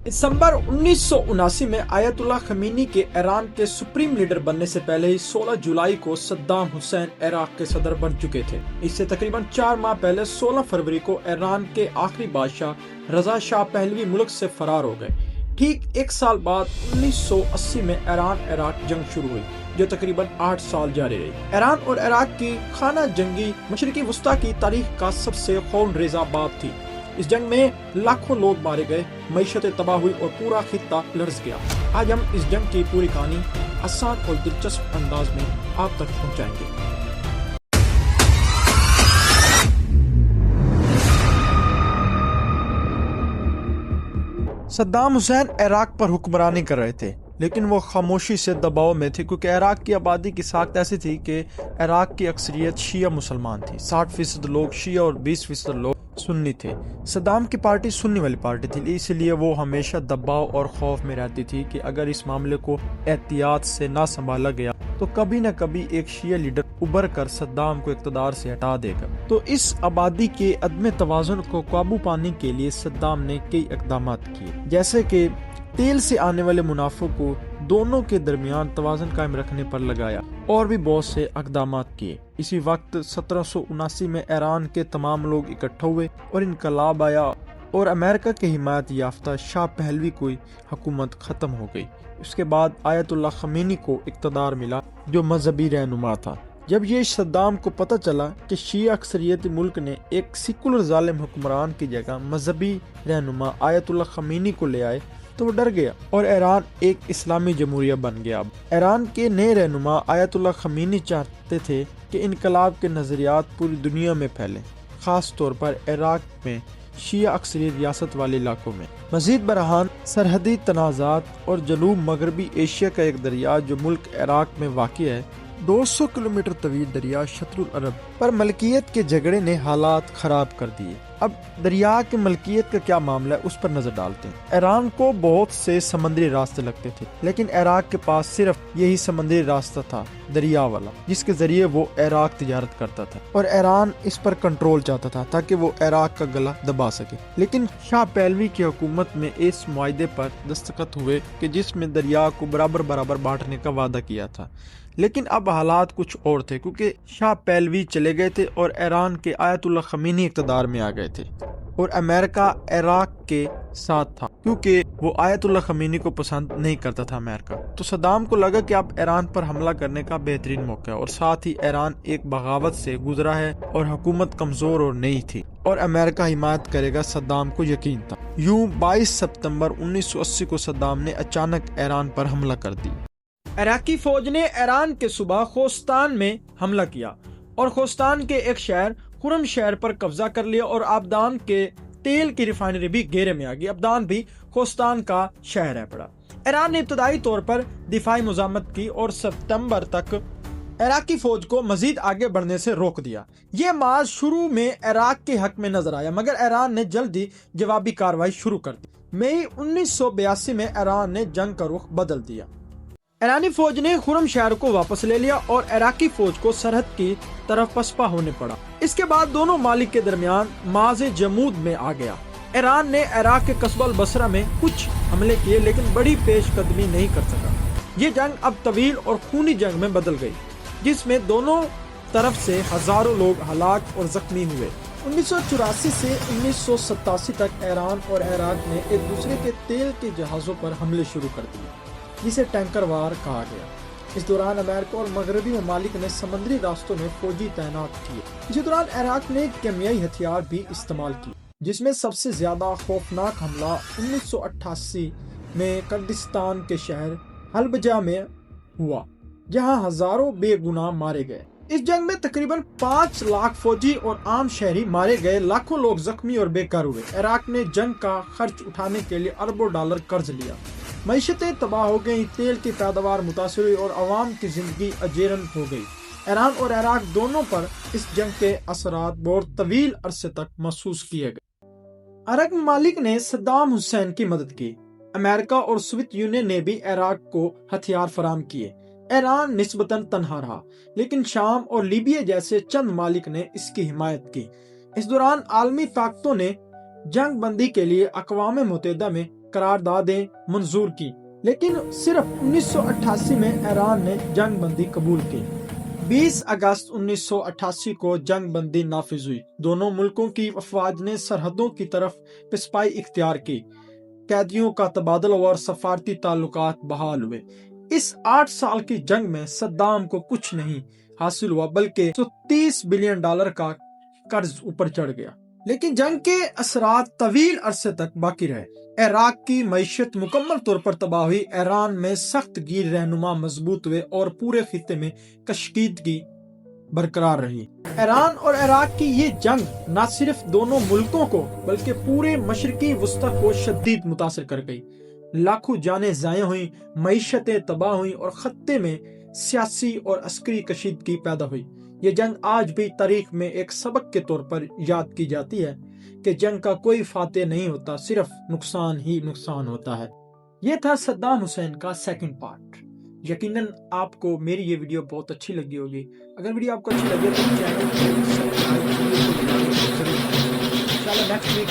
दिसंबर 1979 में Ayatollah Khomeini के Iran के सुप्रीम लीडर बनने से पहले ही 16 जुलाई को सद्दाम हुसैन इराक के सदर बन चुके थे। इससे तकरीबन 4 माह पहले 16 फरवरी को ईरान के आखिरी बादशाह रजा शाह पहलवी मुल्क से फरार हो गए। ठीक एक साल बाद 1980 में ईरान इराक जंग शुरू हुई, जो तकरीबन 8 साल जारी रही। ईरान और इराक की खाना जंगी मशरिकी वस्ता की तारीख का सबसे खौफरेज़ बाब थी। इस जंग में लाखों लोग मारे गए, मईशतें तबाह हुई और पूरा खित्ता लरज़ गया। आज हम इस जंग की पूरी कहानी आसान और दिलचस्प अंदाज में आप तक पहुंचाएंगे। सद्दाम हुसैन इराक पर हुक्मरानी कर रहे थे, लेकिन वो खामोशी से दबाव में थे, क्योंकि इराक की आबादी की साख्त ऐसी थी कि इराक की अक्सरियत शिया मुसलमान थी। 60% लोग शिया और 20% लोग सुन्नी थे। सद्दाम की पार्टी सुन्नी वाली पार्टी थी, इसलिए वो हमेशा दबाव और खौफ में रहती थी कि अगर इस मामले को एहतियात से ना संभाला गया तो कभी न कभी एक शिया लीडर उभर कर सद्दाम को इक़्तिदार से हटा देगा। तो इस आबादी के अदम तवाज़ुन को काबू पाने के लिए सद्दाम ने कई इक़दाम किए, जैसे कि तेल से आने वाले मुनाफों को दोनों के दरमियान तवाज़ुन कायम रखने पर लगाया और भी बहुत से इक़दाम किए। इसी वक्त 1779 में ईरान के तमाम लोग इकट्ठा हुए और इनकलाब आया और अमेरिका के हिमायत याफ्ता शाह पहलवी की हुकूमत ख़त्म हो गई। उसके बाद आयतुल्लाह खमीनी को इक़्तिदार मिला, जो मजहबी रहनुमा था। जब ये सद्दाम को पता चला कि शिया अक्सरियती मुल्क ने एक सेकुलर जालिम हुक्मरान की जगह मजहबी रहनुमा आयतुल्लाह खमीनी को ले आए, तो वो डर गया और ईरान एक इस्लामी जमहूरिया बन गया। ईरान के नए रहनुमा आयतुल्लाह खमीनी चाहते थे कि इनकलाब के नज़रियात पूरी दुनिया में फैलें, ख़ास तौर पर इराक में शिया अक्सरी रियासत वाले इलाकों में। मज़ीद बरहान सरहदी तनाज़ात और जनूब मगरबी एशिया का एक दरिया जो मुल्क इराक में वाक़ है, 200 किलोमीटर तवील दरिया शत्रुल अरब पर मलकियत के झगड़े ने हालात खराब कर दिए। अब दरिया के मलकियत का क्या मामला है, उस पर नजर डालते हैं। ईरान को बहुत से समंदरी रास्ते लगते थे, लेकिन इराक के पास सिर्फ यही समंदरी रास्ता था, दरिया वाला, जिसके जरिए वो इराक तिजारत करता था और ईरान इस पर कंट्रोल चाहता था ताकि वो इराक का गला दबा सके। लेकिन शाह पहलवी की हुकूमत में इस मुआहदे पर दस्तखत हुए कि जिसमें दरिया को बराबर बराबर बांटने का वादा किया था। लेकिन अब हालात कुछ और थे, क्योंकि शाह पहलवी चले गए थे और ईरान के आयतुल्लाह खमीनी इक़्तिदार में आ गए थे और अमेरिका इराक के साथ था, क्योंकि वो आयतुल्लाह खमीनी को पसंद नहीं करता था अमेरिका। तो सद्दाम को लगा कि अब ईरान पर हमला करने का बेहतरीन मौका है और साथ ही ईरान एक बगावत से गुजरा है और हुकूमत कमजोर और नई थी और अमेरिका हिमायत करेगा, सद्दाम को यकीन था। यूं 22 सितंबर 1980 को सद्दाम ने अचानक ईरान पर हमला कर दिया। इराकी फौज ने ईरान के सूबा खोस्तान में हमला किया और खोस्तान के एक शहर खुरम शहर पर कब्जा कर लिया और अबदान के तेल की रिफाइनरी भी घेरे में आ गई। अबदान भी खोस्तान का शहर है पड़ा। ईरान ने इब्तदाई तौर पर दिफाई मुजामत की और सितंबर तक इराकी फौज को मजीद आगे बढ़ने से रोक दिया। ये मार्च शुरू में इराक के हक में नजर आया, मगर ईरान ने जल्दी जवाबी कार्रवाई शुरू कर दी। मई 1982 में ईरान ने जंग का रुख बदल दिया। ईरानी फौज ने खुरम शहर को वापस ले लिया और इराकी फौज को सरहद की तरफ पसपा होने पड़ा। इसके बाद दोनों मालिक के दरमियान माज़े जमूद में आ गया। ईरान ने इराक के कस्बा बसरा में कुछ हमले किए, लेकिन बड़ी पेशकदमी नहीं कर सका। ये जंग अब तवील और खूनी जंग में बदल गई, जिसमें दोनों तरफ से हजारों लोग हलाक और जख्मी हुए। 1984 से 1987 तक ईरान और इराक ने एक दूसरे के तेल के जहाजों पर हमले शुरू कर दिए, जिसे टैंकर वार कहा गया। इस दौरान अमेरिका और मगरबी ममालिक ने समुद्री रास्तों में फौजी तैनात किए। इसी दौरान इराक ने केमियाई हथियार भी इस्तेमाल किए, जिसमें सबसे ज्यादा खौफनाक हमला 1988 में कुर्दिस्तान के शहर हल्बजा में हुआ, जहां हजारों बेगुनाह मारे गए। इस जंग में तकरीबन 5 लाख फौजी और आम शहरी मारे गए, लाखों लोग जख्मी और बेकार हुए। इराक ने जंग का खर्च उठाने के लिए अरबों डॉलर कर्ज लिया। मईशतें तबाह हो गई, तेल की पैदावार मुतासर हुई और आवाम की जिंदगी अजेरन हो गई। ईरान और इराक दोनों पर इस जंग के असरात बहुत तवील अरसे तक महसूस किए गए। अरब ममालिक ने सद्दाम हुसैन की मदद की। अमेरिका और सोवियत यूनियन ने भी इराक को हथियार फराम किए। ईरान निस्बतन तन्हा रहा, लेकिन शाम और लीबिया जैसे चंद ममालिक ने इसकी हिमायत की। इस दौरान आलमी ताकतों ने जंग बंदी के लिए अक़वाम मुत्तहिदा में قراردادیں منظور کی، لیکن صرف 1988 میں ایران نے جنگ بندی قبول کی۔ 20 اگست 1988 کو جنگ بندی نافذ ہوئی۔ دونوں ملکوں کی افواج نے سرحدوں کی طرف پسپائی اختیار کی، قیدیوں کا تبادلہ اور سفارتی تعلقات بحال ہوئے۔ اس 8 سال کی جنگ میں صدام کو کچھ نہیں حاصل ہوا، بلکہ $30 بلین کا قرض اوپر چڑھ گیا۔ لیکن جنگ کے اثرات طویل عرصے تک باقی رہے۔ عراق کی معیشت مکمل طور پر تباہ ہوئی، ایران میں سخت گیر رہنما مضبوط ہوئے اور پورے خطے میں کشیدگی برقرار رہی۔ ایران اور عراق کی یہ جنگ نہ صرف دونوں ملکوں کو بلکہ پورے مشرقی وسطی کو شدید متاثر کر گئی۔ لاکھوں جانیں ضائع ہوئیں، معیشتیں تباہ ہوئیں اور خطے میں سیاسی اور عسکری کشیدگی پیدا ہوئی۔ یہ جنگ آج بھی تاریخ میں ایک سبق کے طور پر یاد کی جاتی ہے کہ جنگ کا کوئی فاتح نہیں ہوتا، صرف نقصان ہی نقصان ہوتا ہے۔ یہ تھا صدام حسین کا سیکنڈ پارٹ۔ یقیناً آپ کو میری یہ ویڈیو بہت اچھی لگی ہوگی۔ اگر ویڈیو آپ کو اچھی لگے تو چینل کو سبسکرائب ضرور۔ انشاءاللہ نیکسٹ ویک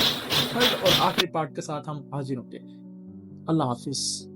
تھرڈ اور آخری پارٹ کے ساتھ ہم حاضر ہوں گے۔ اللہ حافظ۔